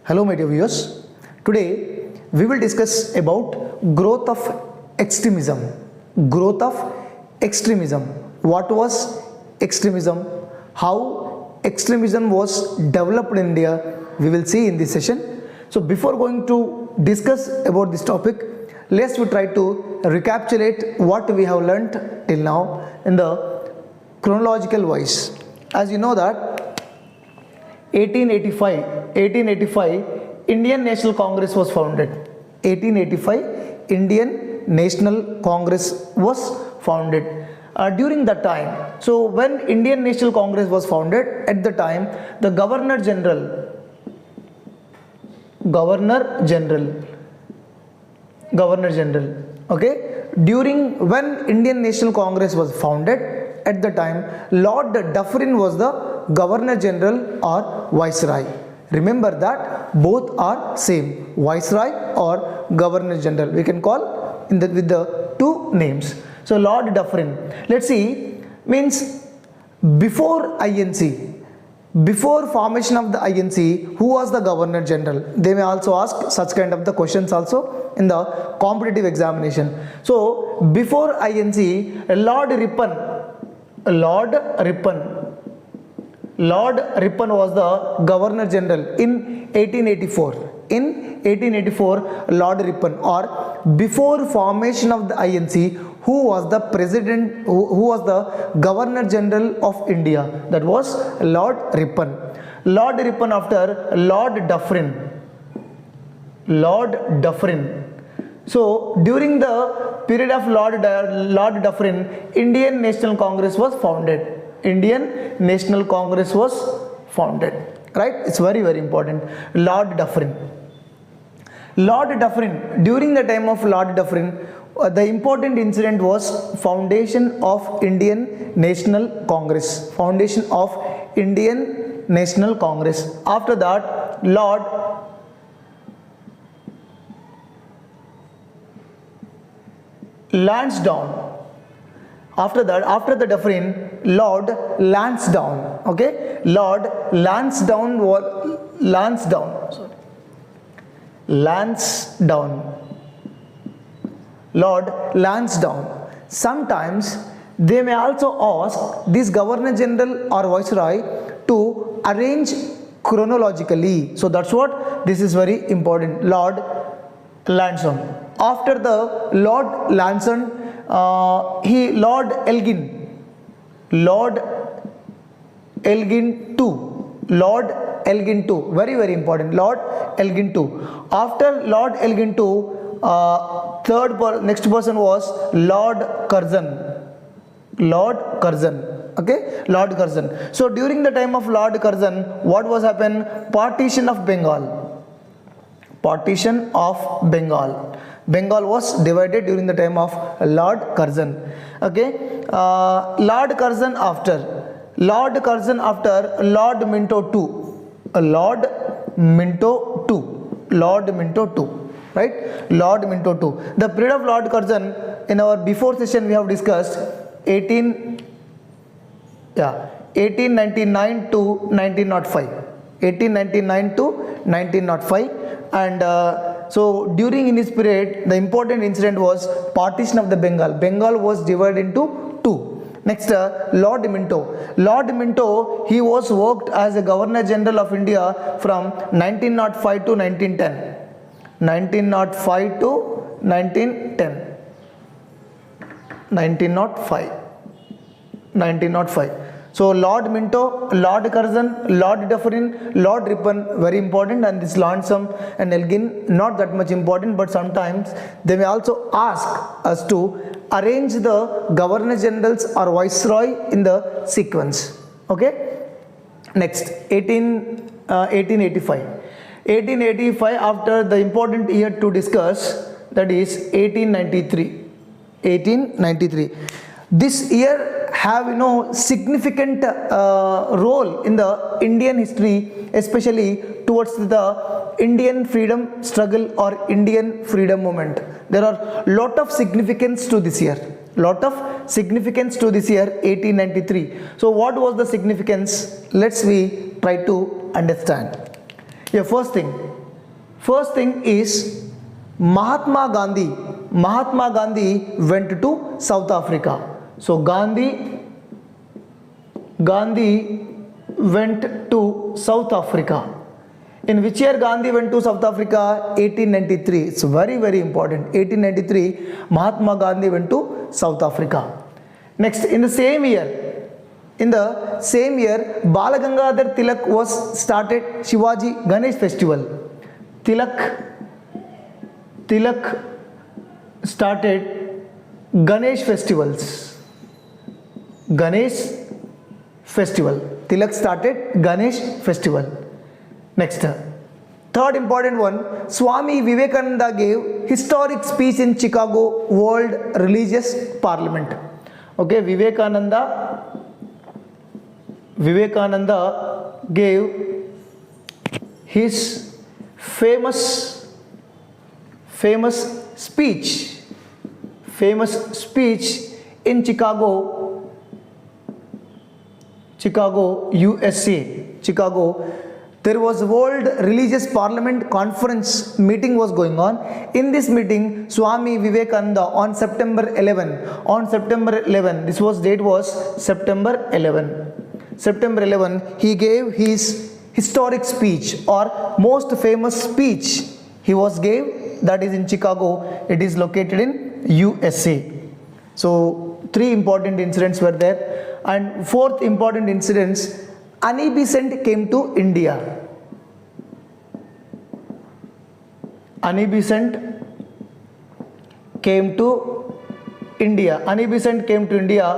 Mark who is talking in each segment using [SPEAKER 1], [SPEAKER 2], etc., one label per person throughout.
[SPEAKER 1] Hello my dear viewers. Today we will discuss about growth of extremism. Growth of extremism. What was extremism? How extremism was developed in India? We will see in this session. So before going to discuss about this topic, let's try to recapitulate what we have learnt till now in the chronological wise. As you know that 1885 Indian National Congress was founded. 1885 Indian National Congress was founded. During that time, so when Indian National Congress was founded, at the time the Governor General, okay, during when Indian National Congress was founded, at the time Lord Dufferin was the Governor General or Viceroy. Remember that both are same, Viceroy or Governor General. We can call with the two names. So Lord Dufferin. Let's see, means before INC, before formation of the INC, who was the Governor General? They may also ask such kind of the questions also in the competitive examination. So before INC, Lord Ripon was the Governor General in 1884. In 1884, Lord Ripon, or before formation of the INC, who was the President, who was the Governor General of India? That was Lord Ripon. Lord Ripon after Lord Dufferin. So during the period of Lord Dufferin, Indian National Congress was founded. Right? It's very, very important. Lord Dufferin. During the time of Lord Dufferin, the important incident was foundation of Indian National Congress. After that, Lord Lansdowne. After the Dufferin, Lord Lansdowne. Okay, Lord Lansdowne. Lord Lansdowne. Sometimes they may also ask this Governor General or Viceroy to arrange chronologically. So that's what this is very important. Lord Lansdowne. After the Lord Lansdowne, Lord Elgin II, very, very important. Lord Elgin II. After Lord Elgin II, next person was Lord Curzon. Okay, Lord Curzon. So during the time of Lord Curzon, what was happened? Partition of Bengal was divided during the time of Lord Curzon. Okay, Lord Curzon after Lord Minto II. Right? Lord Minto II. The period of Lord Curzon, in our before session we have discussed 1899 to 1905. And so during in this period, the important incident was partition of the Bengal. Bengal was divided into two. Next, Lord Minto. He was worked as a Governor General of India from 1905 to 1910. 1905 to 1910. So Lord Minto, Lord Curzon, Lord Dufferin, Lord Ripon, very important, and this Lansdowne and Elgin, not that much important, but sometimes they may also ask us to arrange the Governor Generals or Viceroy in the sequence. Okay. Next, 1885. 1885, after the important year to discuss, that is 1893. This year have significant role in the Indian history, especially towards the Indian freedom struggle or Indian freedom movement. There are lot of significance to this year. 1893. So what was the significance? Let's we try to understand. Yeah, first thing, First thing is Mahatma Gandhi. Mahatma Gandhi went to South Africa. So Gandhi went to South Africa. In which year Gandhi went to South Africa? 1893. It's very, very important. 1893, Mahatma Gandhi went to South Africa. Next, in the same year, Bala Gangadhar Tilak was started Shivaji Ganesh festival. Tilak started Ganesh festivals. Ganesh festival. Tilak started Ganesh festival. Next, third important one, Swami Vivekananda gave historic speech in Chicago World Religious Parliament. Okay, Vivekananda gave his famous speech in Chicago, USA. Chicago. There was World Religious Parliament Conference meeting was going on. In this meeting, Swami Vivekananda on September 11, this was date was September 11, he gave his historic speech or most famous speech he was gave, that is in Chicago. It is located in USA. So 3 important incidents were there. And 4th important incidents, Annie Besant came to India. Annie Besant came to India. Annie Besant came to India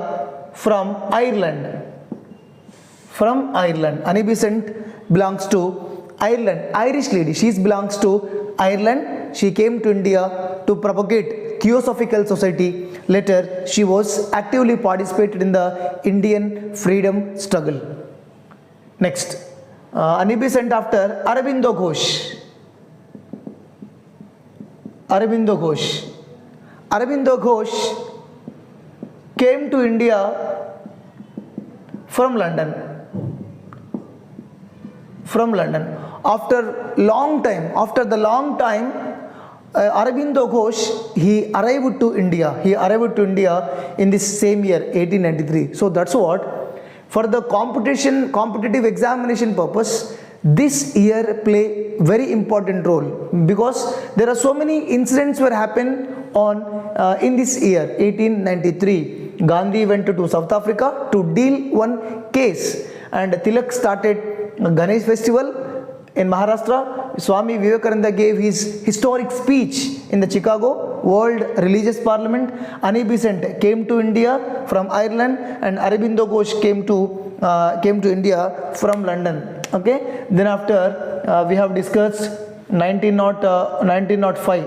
[SPEAKER 1] from Ireland. Annie Besant belongs to Ireland. Irish lady. She belongs to Ireland. She came to India to propagate Theosophical Society. Later, she was actively participated in the Indian freedom struggle. Next, Annie Besant after Aurobindo Ghosh. Aurobindo Ghosh came to India from London. After the long time, Aurobindo Ghosh, he arrived to India in this same year, 1893. So that's what, for the competitive examination purpose, this year play very important role, because there are so many incidents were happen on in this year, 1893. Gandhi went to South Africa to deal one case, and Tilak started Ganesh festival in Maharashtra. Swami Vivekananda gave his historic speech in the Chicago World Religious Parliament. Annie Besant came to India from Ireland, and Aurobindo Ghosh came to India from London. Okay. Then after we have discussed 1905.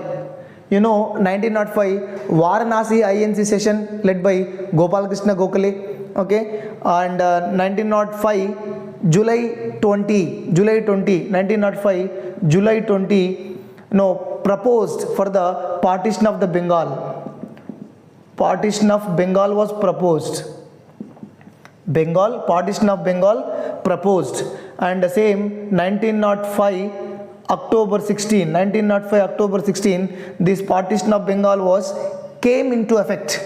[SPEAKER 1] You know, 1905 Varanasi INC session led by Gopal Krishna Gokhale. Okay. And 1905 July 20, 1905 July 20, proposed for the partition of the Bengal. Partition of Bengal was proposed. Partition of Bengal proposed. And the same 1905 October 16, this partition of Bengal came into effect.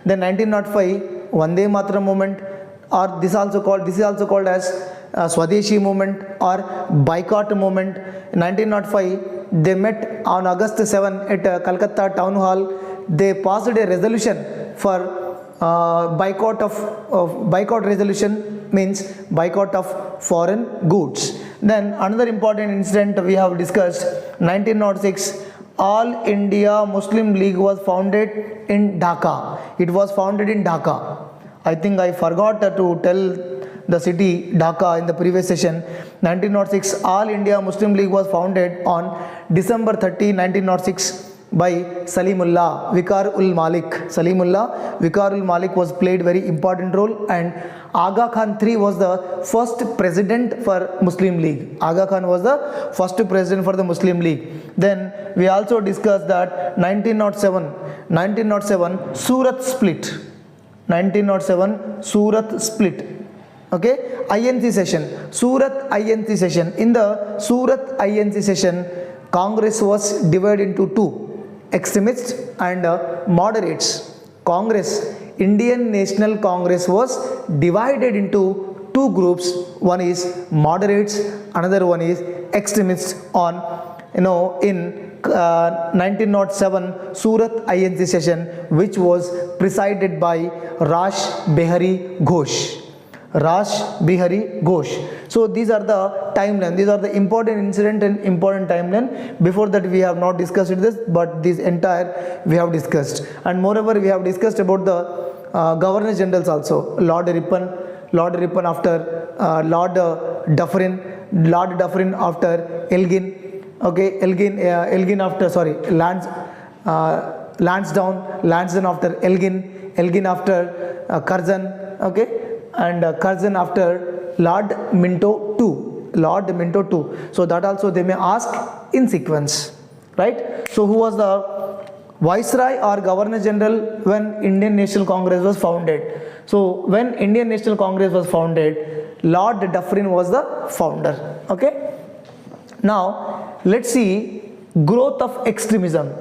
[SPEAKER 1] Then 1905 Vande Mataram movement, or this is also called as Swadeshi movement or boycott movement. In 1905 they met on August 7 at Calcutta Town Hall. They passed a resolution for boycott resolution, means boycott of foreign goods. Then another important incident we have discussed, 1906 All India Muslim League was founded in Dhaka. It was founded in Dhaka. I think I forgot to tell the city Dhaka in the previous session. 1906 All India Muslim League was founded on December 30, 1906 by Salimullah Vikar-ul Malik was played very important role, and Aga Khan III was the first president for Muslim League. Aga Khan was the first president for the Muslim League. Then we also discussed that 1907 Surat split. Okay, INC session, Surat INC session. In the Surat INC session, Congress was divided into two, extremists and moderates. Congress, Indian National Congress was divided into two groups. One is moderates, another one is extremists. On in 1907 Surat INC session, which was presided by Rash Behari Ghosh. Rash Behari Ghosh. So these are the timeline. These are the important incident and important timeline. Before that we have not discussed this, but this entire we have discussed. And moreover, we have discussed about the Governor Generals also. Lord Ripon after Lord Dufferin after Elgin. Okay, Elgin after Lansdowne after Elgin after Curzon. Okay. And Curzon after Lord Minto II. So that also they may ask in sequence, right? So who was the Viceroy or Governor General when Indian National Congress was founded? So when Indian National Congress was founded, Lord Dufferin was the founder. Okay. Now let's see growth of extremism.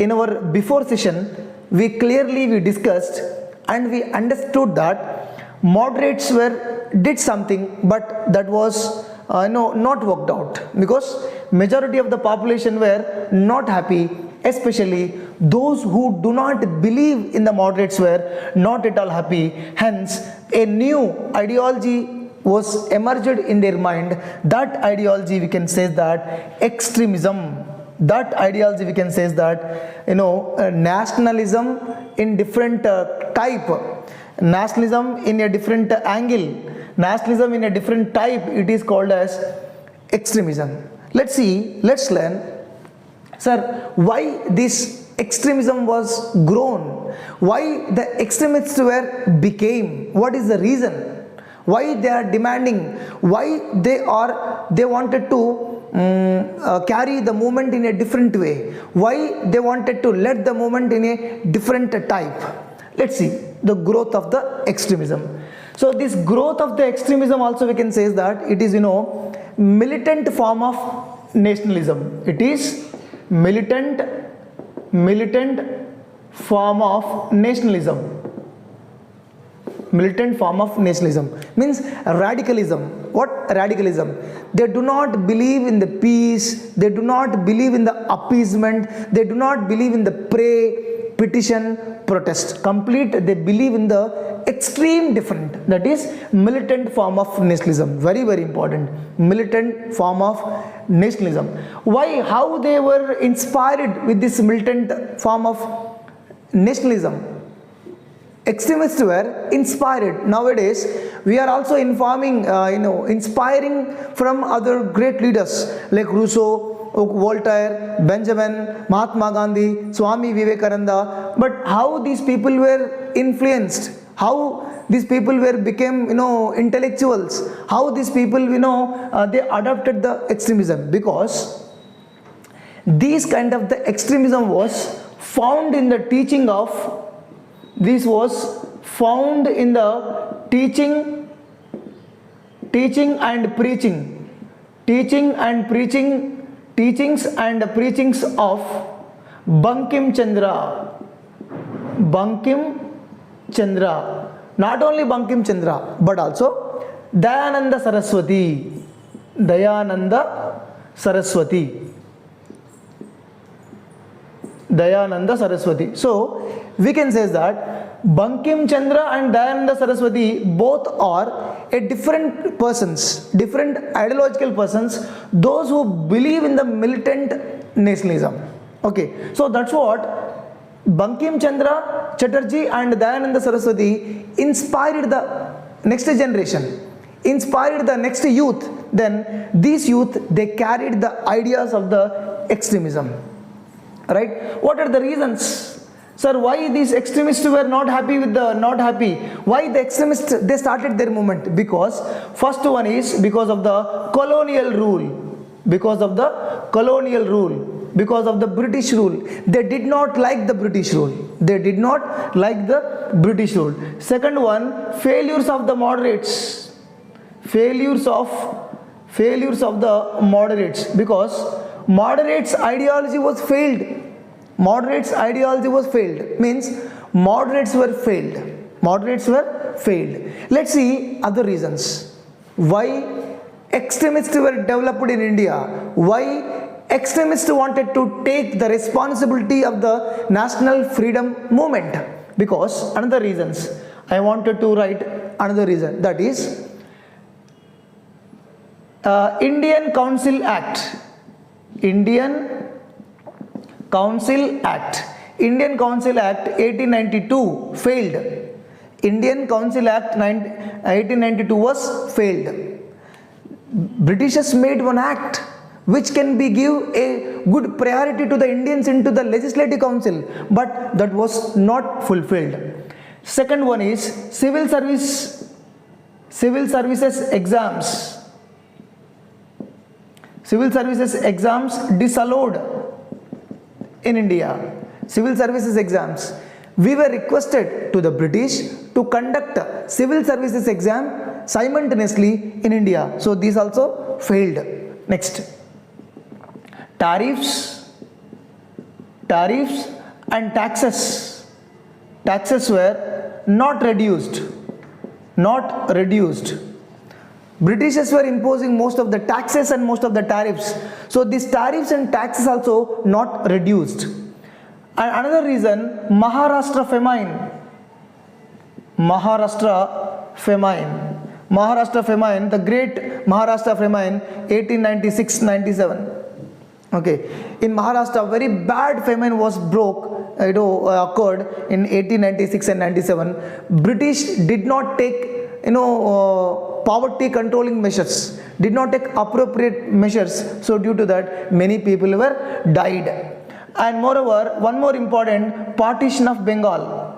[SPEAKER 1] In our before session, we discussed and we understood that moderates did something, but that was not worked out, because majority of the population were not happy, especially those who do not believe in the moderates were not at all happy. Hence a new ideology was emerged in their mind. That ideology we can say that extremism. That ideology we can say that nationalism in different type, nationalism in a different angle, nationalism in a different type, it is called as extremism. Let's learn, sir, why this extremism was grown, why the extremists became, what is the reason, why they are demanding, why they wanted to carry the movement in a different way, why they wanted to let the movement in a different type. Let's see the growth of the extremism. So this growth of the extremism also we can say is that it is militant form of nationalism. It is militant form of nationalism. Militant form of nationalism means radicalism. What radicalism? They do not believe in the peace, they do not believe in the appeasement, they do not believe in the pray, petition, protest. Complete, they believe in the extreme different. That is militant form of nationalism. Very, very important. Militant form of nationalism. Why? How they were inspired with this militant form of nationalism? Extremists were inspired. Nowadays we are also inspiring from other great leaders like Rousseau, Voltaire, Benjamin, Mahatma Gandhi, Swami Vivekananda. But how these people were influenced, how these people became intellectuals, how these people they adopted the extremism, because these kind of the extremism was found in the teaching of, this was found in the teachings and preachings of Bankim Chandra. Not only Bankim Chandra, but also Dayananda Saraswati. So we can say that Bankim Chandra and Dayananda Saraswati both are a different persons, different ideological persons, those who believe in the militant nationalism. Okay, so that's what Bankim Chandra Chatterjee and Dayananda Saraswati inspired the next generation, inspired the next youth. Then these youth, they carried the ideas of the extremism. Right? What are the reasons? Sir, why these extremists were not happy? Why the extremists, they started their movement? Because first one is because of the colonial rule. Because of the British rule. They did not like the British rule. Second one, failures of the moderates. failures of the moderates, because moderates ideology was failed. Moderates ideology was failed, means moderates were failed. Moderates were failed. Let's see other reasons why extremists were developed in India, why extremists wanted to take the responsibility of the national freedom movement. Because another reasons, I wanted to write another reason, that is Indian Council Act. Indian Council Act 1892 failed. Indian Council Act 1892 was failed. Britishers made one act which can be give a good priority to the Indians into the legislative council, but that was not fulfilled. Second one is civil services exams. Civil services exams disallowed in India. Civil services exams. We were requested to the British to conduct civil services exam simultaneously in India. So these also failed. Next, tariffs and taxes. Taxes were not reduced. Britishers were imposing most of the taxes and most of the tariffs. So these tariffs and taxes also not reduced. And another reason, Maharashtra famine, the great Maharashtra famine 1896-97. Okay, in Maharashtra very bad famine was occurred in 1896 and 97. British did not take poverty controlling measures, did not take appropriate measures. So due to that, many people were died. And moreover, one more important, partition of Bengal.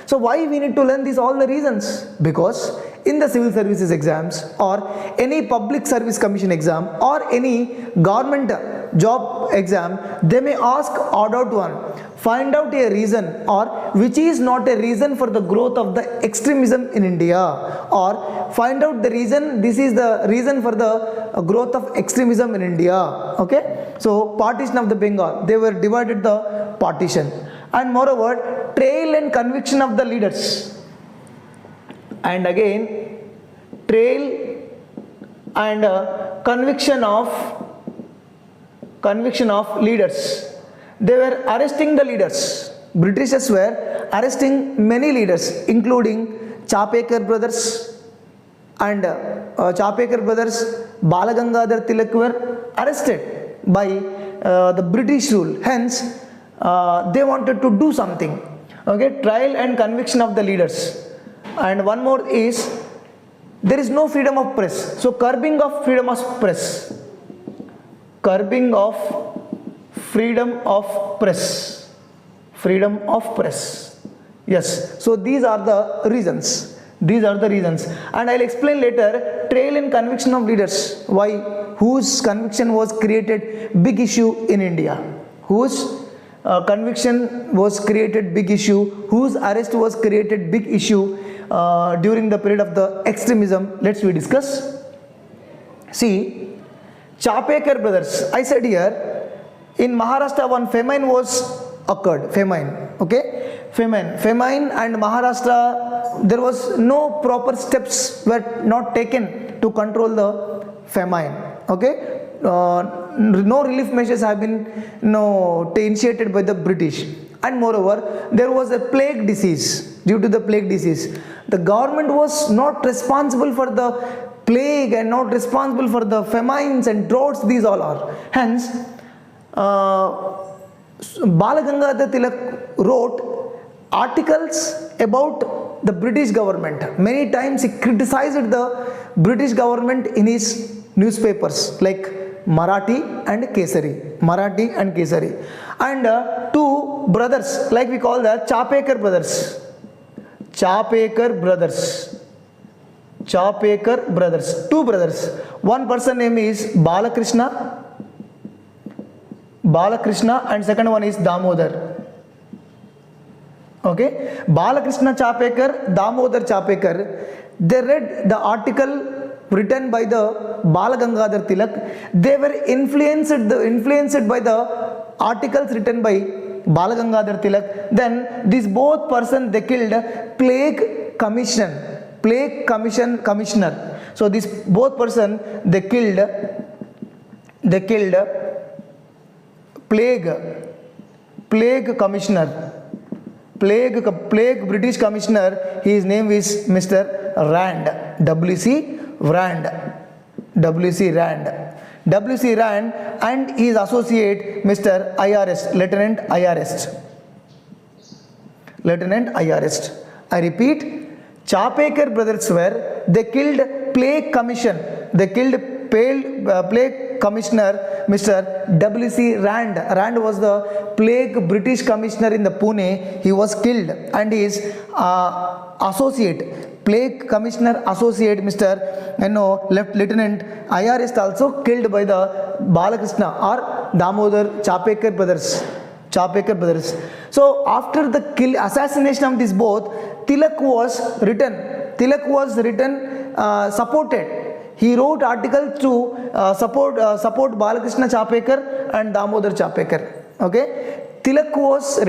[SPEAKER 1] So why we need to learn these all the reasons? Because in the civil services exams or any public service commission exam or any government job exam, they may ask odd out one. Find out a reason or which is not a reason for the growth of the extremism in India, or find out the reason, this is the reason for the growth of extremism in India. Okay, so partition of the Bengal, they were divided the partition. And moreover, trial and conviction of the leaders. And again, trial and conviction of leaders. They were arresting the leaders. Britishers were arresting many leaders, including Chapekar brothers and Balagangadhar Tilak were arrested by the British rule. Hence, they wanted to do something. Okay, trial and conviction of the leaders. And one more is, there is no freedom of press. So curbing of freedom of press. Freedom of press. Yes. So these are the reasons. And I'll explain later trial and conviction of leaders. Why? Whose conviction was created big issue in India? Whose conviction was created big issue? Whose arrest was created big issue during the period of the extremism? Let's we discuss. See, Chapekar brothers. I said here, in Maharashtra one famine was occurred. Famine. Okay, famine and Maharashtra, there was no proper steps were not taken to control the famine. Okay, no relief measures have been initiated by the British. And moreover, there was a plague disease. Due to the plague disease, the government was not responsible for the plague and not responsible for the famines and droughts. These all are. Hence, Balagangadhar Tilak wrote articles about the British government. Many times he criticized the British government in his newspapers like Marathi and Kesari. And two brothers, like we call the Chapekar brothers. Two brothers. One person name is Balakrishna and second one is Damodar. Okay, Balakrishna Chapekar, Damodar Chapekar, they read the article written by the Balagangadhar Tilak. They were influenced by the articles written by Balagangadhar Tilak. Then these both person they killed plague commissioner. So this both person they killed plague commissioner, plague British commissioner. His name is Mr. Rand, W.C. Rand, and his associate Mr. IRS, Lieutenant IRS. I repeat, Chapekar brothers they killed plague commissioner Mr. W.C. Rand. Rand was the plague British commissioner in the Pune. He was killed, and his associate, plague commissioner associate Mr. Lieutenant IRS also killed by the Balakrishna or Damodar Chapekar brothers. So after the assassination of these both, Tilak was supported. He wrote articles to support Balakrishna Chapekar and Damodar Chapekar. Okay, Tilak was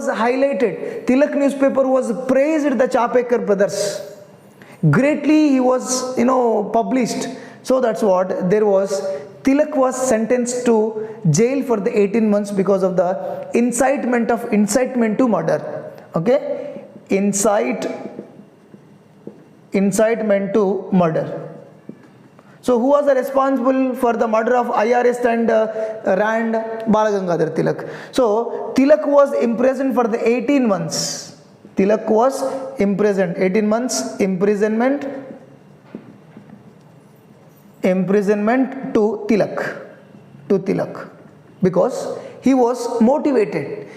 [SPEAKER 1] highlighted. Tilak newspaper was praised the Chapekar brothers. Greatly he was published. So that's what there was. Tilak was sentenced to jail for the 18 months because of the incitement to murder. Okay, incitement to murder. So who was responsible for the murder of IRS and Rand? Balagangadhar Tilak. So Tilak was imprisoned for the 18 months. Tilak was imprisoned 18 months imprisonment to Tilak because he was motivated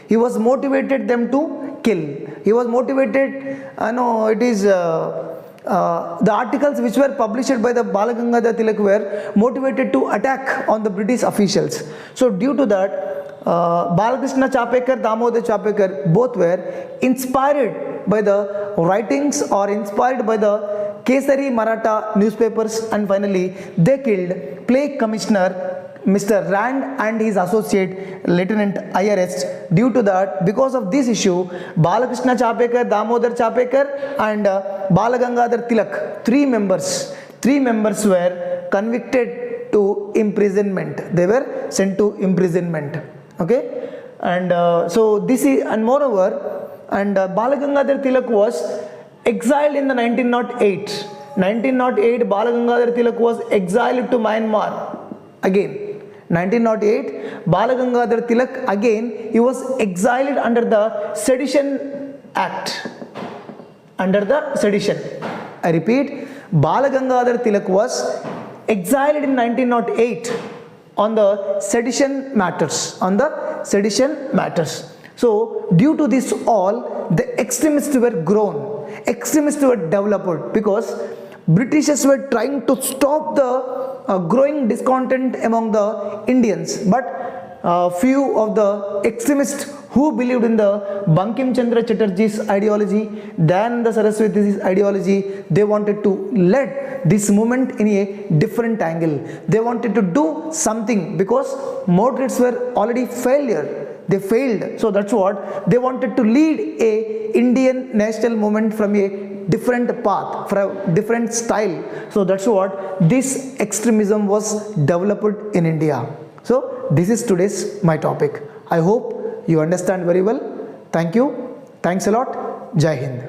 [SPEAKER 1] them to kill. He was motivated. It is the articles which were published by the Balagangadhar Tilak were motivated to attack on the British officials. So due to that, Balakrishna Chapekar, Damodar Chapekar both were inspired by the writings or inspired by the Kesari Maratha newspapers, and finally they killed plague commissioner Mr. Rand and his associate Lieutenant IRS. Due to that, because of this issue, Balakrishna Chapekar, Damodar Chapekar and Balagangadhar Tilak, three members were convicted to imprisonment. They were sent to imprisonment. Okay, and so this is, and moreover, and Balagangadhar Tilak was exiled in the 1908. Balagangadhar Tilak was exiled to Myanmar again. 1908, Balagangadhar Tilak again, he was exiled under the Sedition Act. I repeat, Balagangadhar Tilak was exiled in 1908 on the sedition matters. So due to this all, the extremists were developed because Britishers were trying to stop the growing discontent among the Indians, but few of the extremists who believed in the Bankim Chandra Chatterjee's ideology, Dayananda Saraswati's ideology, they wanted to lead this movement in a different angle. They wanted to do something because moderates were already they failed. So that's what they wanted to lead a Indian national movement from a different path, from a different style. So that's what this extremism was developed in India. So this is today's my topic. I hope you understand very well. Thank you. Thanks a lot. Jai Hind.